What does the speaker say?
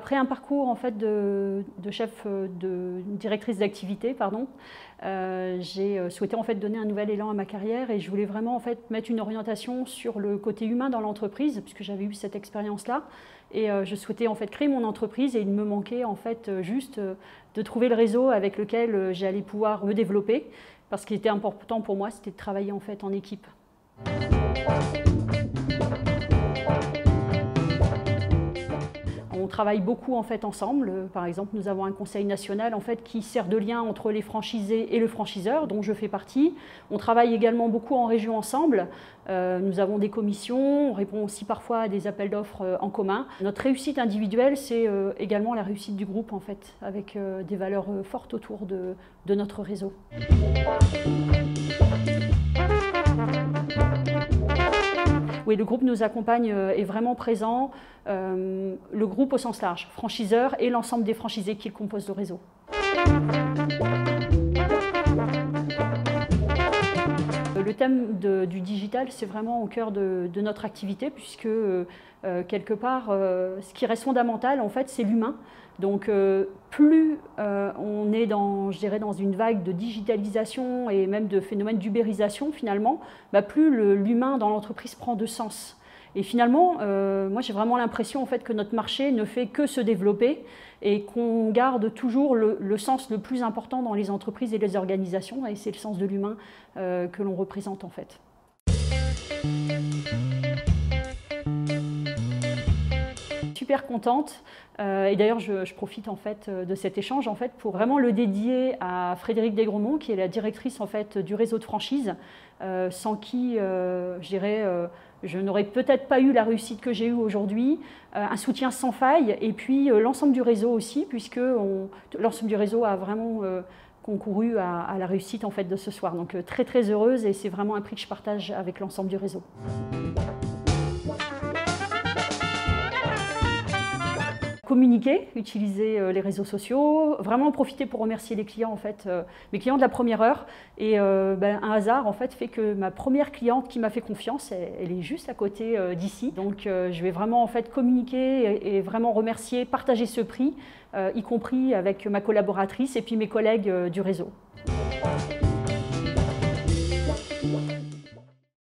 Après un parcours en fait de chef de directrice d'activité, pardon, j'ai souhaité en fait donner un nouvel élan à ma carrière et je voulais vraiment en fait mettre une orientation sur le côté humain dans l'entreprise puisque j'avais eu cette expérience-là et je souhaitais en fait créer mon entreprise et il me manquait en fait juste de trouver le réseau avec lequel j'allais pouvoir me développer parce qu'il était important pour moi, c'était de travailler en fait en équipe. On travaille beaucoup en fait ensemble. Par exemple, nous avons un conseil national en fait qui sert de lien entre les franchisés et le franchiseur, dont je fais partie. On travaille également beaucoup en région ensemble. Nous avons des commissions, on répond aussi parfois à des appels d'offres en commun. Notre réussite individuelle, c'est également la réussite du groupe en fait, avec des valeurs fortes autour de notre réseau. Oui, le groupe nous accompagne, est vraiment présent, le groupe au sens large, franchiseurs et l'ensemble des franchisés qui composent le réseau. Le thème du digital, c'est vraiment au cœur de notre activité puisque quelque part, ce qui reste fondamental, en fait, c'est l'humain. Donc plus on est je dirais, dans une vague de digitalisation et même de phénomène d'ubérisation finalement, plus l'humain dans l'entreprise prend de sens. Et finalement, moi j'ai vraiment l'impression en fait, que notre marché ne fait que se développer et qu'on garde toujours le sens le plus important dans les entreprises et les organisations, et c'est le sens de l'humain que l'on représente en fait. Super contente et d'ailleurs je profite en fait de cet échange en fait pour vraiment le dédier à Frédérique Desgremont qui est la directrice en fait du réseau de franchise sans qui je dirais je n'aurais peut-être pas eu la réussite que j'ai eue aujourd'hui, un soutien sans faille et puis l'ensemble du réseau aussi puisque l'ensemble du réseau a vraiment concouru à la réussite en fait de ce soir. Donc très très heureuse et c'est vraiment un prix que je partage avec l'ensemble du réseau. Communiquer, utiliser les réseaux sociaux, vraiment en profiter pour remercier les clients en fait, mes clients de la première heure. Et un hasard en fait fait que ma première cliente qui m'a fait confiance, elle est juste à côté d'ici. Donc je vais vraiment en fait communiquer et vraiment remercier, partager ce prix, y compris avec ma collaboratrice et puis mes collègues du réseau.